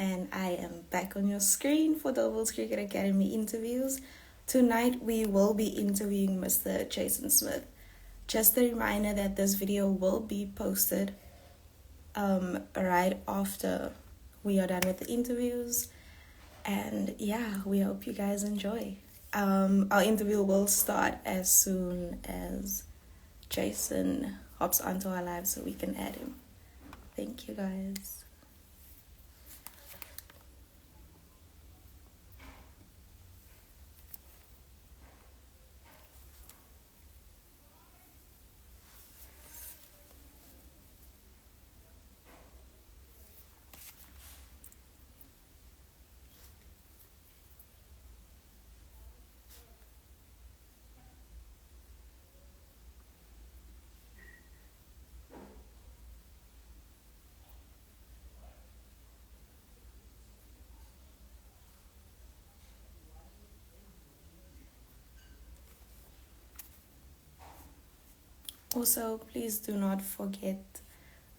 and I am back on your screen for Dill-Bill's Cricket Academy interviews. Tonight we will be interviewing Mr. Jason Smith. Just a reminder that this video will be posted right after we are done with the interviews. And yeah, we hope you guys enjoy. Our interview will start as soon as Jason hops onto our live so we can add him. Thank you guys. Also, please do not forget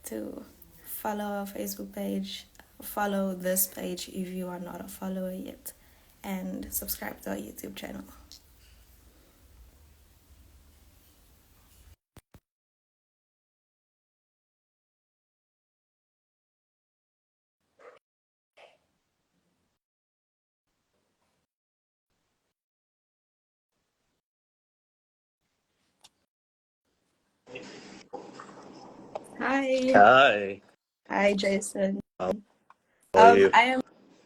to follow our Facebook page, follow this page if you are not a follower yet, and subscribe to our YouTube channel. Hi. Hi, Hi, Jason. how are you? I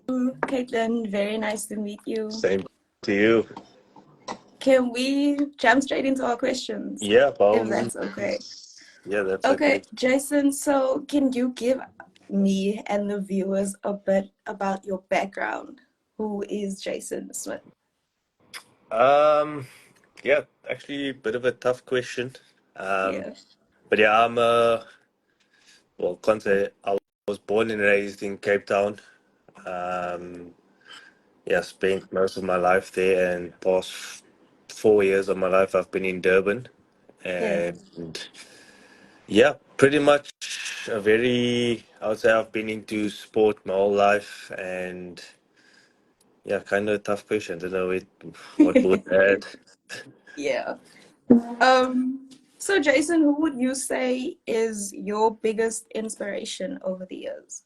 am Caitlin. Very nice to meet you. Same to you. Can we jump straight into our questions? Yeah, by all If that's means. okay. Yeah, that's Okay, okay. Jason, so can you give me and the viewers a bit about your background? Who is Jason Smith? Um, yeah, actually a bit of a tough question. Um, Yeah. but yeah, can't say I was born and raised in Cape Town. Um, yeah, spent most of my life there, and past 4 years of my life I've been in Durban. Yeah. And yeah, pretty much I would say I've been into sport my whole life, and yeah, kind of a tough question. I don't know what would add. Yeah. So Jason, who would you say is your biggest inspiration over the years?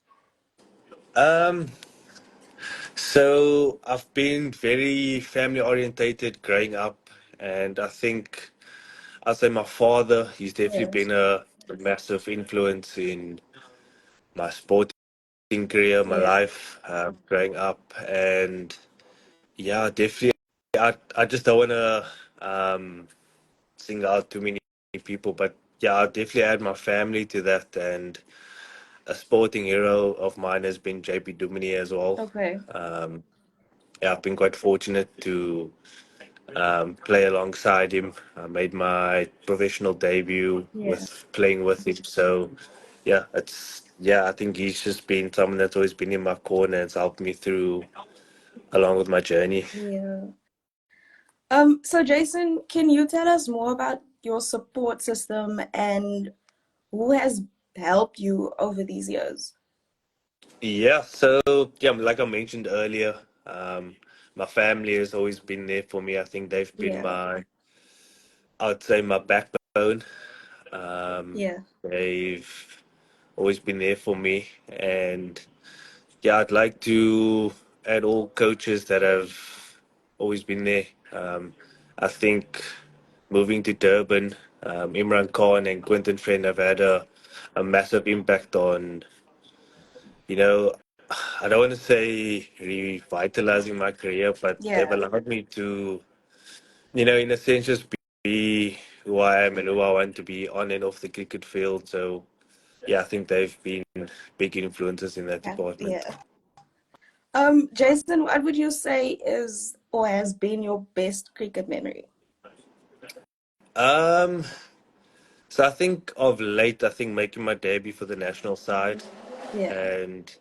Um, so I've been very family orientated growing up, and I think I'd say my father, he's definitely Yeah. been a massive influence in my sporting career, my Yeah. life, growing up, and yeah, definitely. I just don't want to single out too many people, but yeah, I'll definitely add my family to that. And a sporting hero of mine has been JP Duminy as well. Okay. Um, yeah, I've been quite fortunate to play alongside him. I made my professional debut Yeah. with playing with him. So yeah, I think he's just been someone that's always been in my corner and has helped me through along with my journey. Yeah. So Jason, can you tell us more about your support system and who has helped you over these years? Yeah, so yeah, like I mentioned earlier, my family has always been there for me. I think they've been Yeah. I'd say my backbone. Um, Yeah. they've always been there for me, and yeah, I'd like to add all coaches that have always been there. I think moving to Durban, Imran Khan and Quinton Fenn have had a massive impact on, you know, I don't want to say revitalizing my career, but they've Yeah. allowed me to, in a sense, just be who I am and who I want to be on and off the cricket field. So, yeah, I think they've been big influences in that department. Yeah. Jason, what would you say is or has been your best cricket memory? Um, so I think of late, I think making my debut for the national side, Yeah. and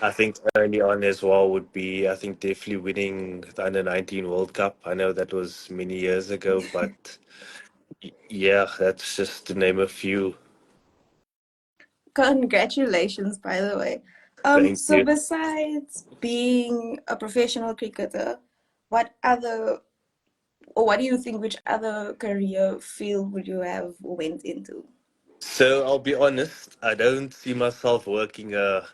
I think early on as well would be, I think definitely winning the Under 19 World Cup. I know that was many years ago, but yeah, that's just to name a few. Congratulations, by the way. Thank So you. besides being a professional cricketer, what other, or what do you think, which other career field would you have went into? So I'll be honest, I don't see myself working a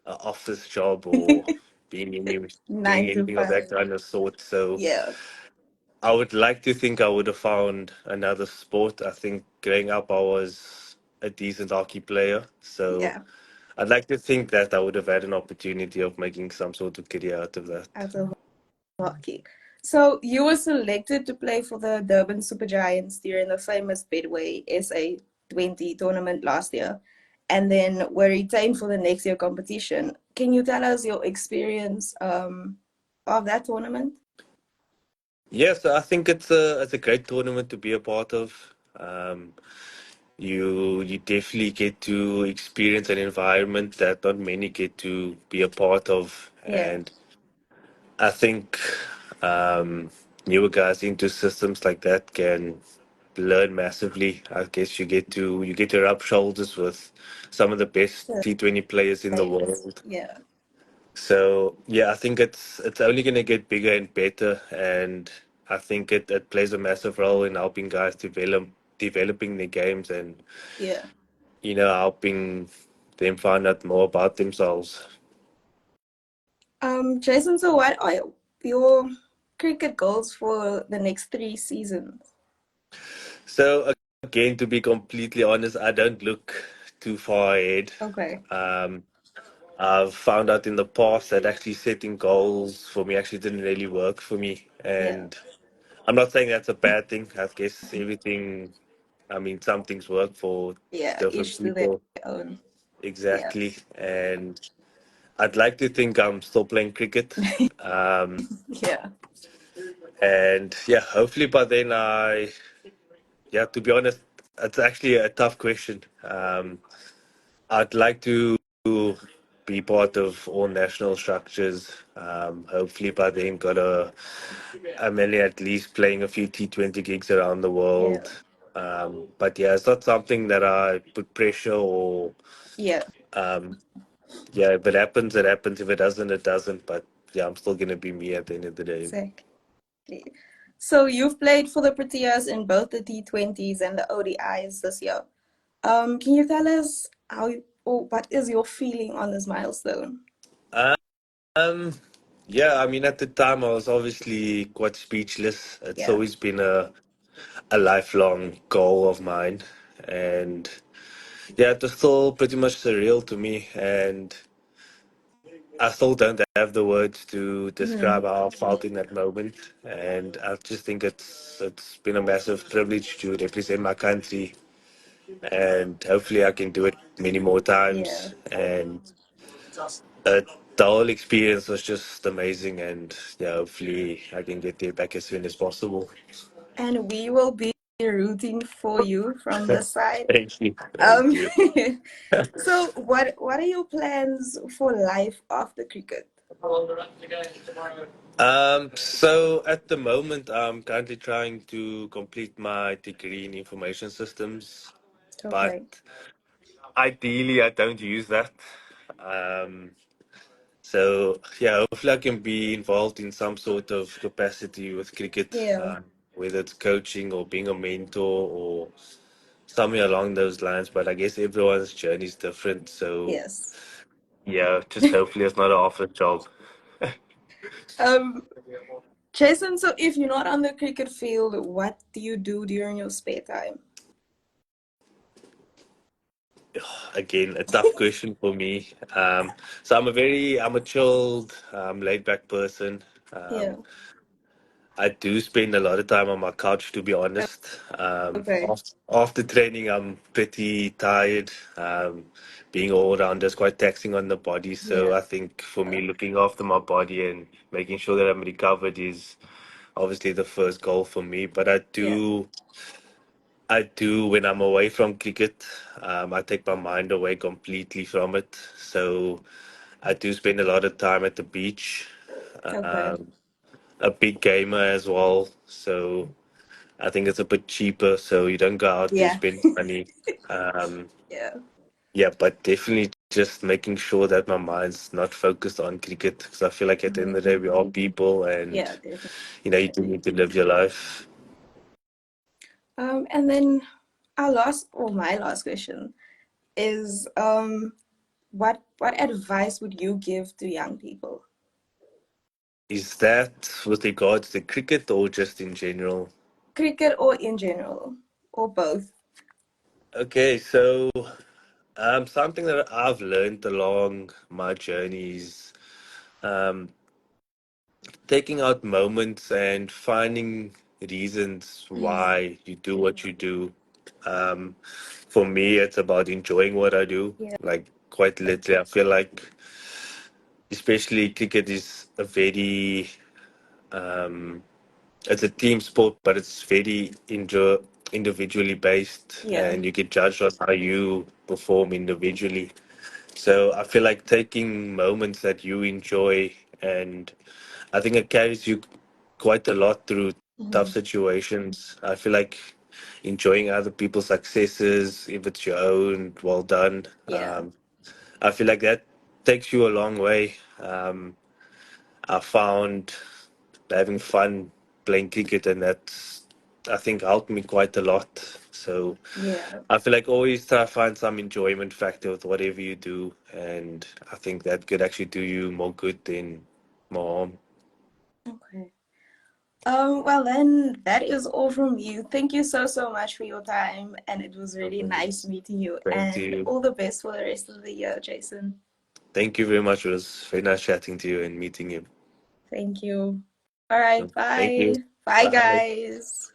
office job or being any doing Nine to anything of that five. kind of sort. So Yeah, I would like to think I would have found another sport. I think growing up I was a decent hockey player. So yeah, I'd like to think that I would have had an opportunity of making some sort of career out of that. out of hockey. So you were selected to play for the Durban Super Giants during the famous Bedway SA 20 tournament last year, and then were retained for the next year competition. Can you tell us your experience of that tournament? Yes, I think it's a great tournament to be a part of. Um, you definitely get to experience an environment that not many get to be a part of, Yeah, and I think um, newer guys into systems like that can learn massively. I guess you get to rub shoulders with some of the best the T20 players in the players. world. Yeah, So yeah, I think it's only going to get bigger and better, and I think it plays a massive role in helping guys developing their games and yeah. helping them find out more about themselves. Jason, so what are your cricket goals for the next 3 seasons? So again, to be completely honest, I don't look too far ahead. Okay. Um, I've found out in the past that actually setting goals for me actually didn't really work for me, Yeah, and I'm not saying that's a bad thing. I guess everything, I mean, some things work for yeah. different Each to their people. own. Yeah, Exactly. And I'd like to think I'm still playing cricket. Um, yeah. and yeah, hopefully by then yeah, to be honest, it's actually a tough question. I'd like to be part of all national structures. Hopefully by then got a million at least playing a few T20 gigs around the Yeah, world. But yeah, it's not something that I put pressure or yeah. um, yeah, if it happens, it happens. If it doesn't, it doesn't. But yeah, I'm still gonna be me at the end of the day. Exactly. So you've played for the Proteas in both the T20s and the ODIs this year. Can you tell us or what is your feeling on this milestone? Um, yeah, I mean, at the time, I was obviously quite speechless. It's Yeah, always been a lifelong goal of mine, and yeah, it was still pretty much surreal to me, and I still don't have the words to describe hmm, how I felt in that moment. And I just think it's been a massive privilege to represent my country, and hopefully I can do it many more yeah. times. And uh, the whole experience was just amazing, and yeah, hopefully I can get there back as soon as possible. And we will be rooting for you from the side. Thank you, thank Um, you. so what are your plans for life after cricket? So at the moment, I'm currently trying to complete my degree in information systems, but Okay. ideally, I don't use that. Um, so yeah, hopefully I can be involved in some sort of capacity with cricket, Yeah. whether it's coaching or being a mentor or somewhere along those lines. But I guess everyone's journey is different. So Yes. yeah, just hopefully it's not an office job. Um, Jason, so if you're not on the cricket field, what do you do during your spare time? Again, a tough question for me. So I'm a chilled, laid back person. Yeah. Um, I do spend a lot of time on my couch, to be honest. Okay. After training, I'm pretty tired. Being all around is quite taxing on the body. So Yeah. I think for me, looking after my body and making sure that I'm recovered is obviously the first goal for me. But Yeah. I do when I'm away from cricket. I take my mind away completely from it. So I do spend a lot of time at the beach. Okay. Um, a big gamer as well. So I think it's a bit cheaper. So you don't go out there Yeah. spend money. Um, Yeah. yeah, but definitely just making sure that my mind's not focused on cricket, because I feel like at the end of the day, Mhm. we're all people, and Yeah, definitely. you do need to live your life. And then our last, or my last question is, what advice would you give to young people? Is that with regards to cricket or just in general? Cricket or in general, or both? Okay, so something that I've learned along my journeys, um, taking out moments and finding reasons Mm. why you do what you do. Um, for me, it's about enjoying what I do. Yeah, Like, quite literally, I feel like, especially cricket is a very, um, it's a team sport, but it's very individually based, yeah, and you get judged on how you perform individually. So I feel like taking moments that you enjoy, and I think it carries you quite a lot through tough Mhm. situations. I feel like enjoying other people's successes, if it's your own, well done. Yeah, I feel like that takes you a long way. I found having fun playing cricket, and that's, I think, helped me quite a lot. So yeah. I feel like always try to find some enjoyment factor with whatever you do, and I think that could actually do you more good than more harm. Okay. Well then, that is all from you. Thank you so much for your time, and it was really nice meeting you. Thank And you. all the best for the rest of the year, Jason. Thank you very much. It was very nice chatting to you and meeting you. Thank you. All right, Thank you. bye. Bye, Bye. guys.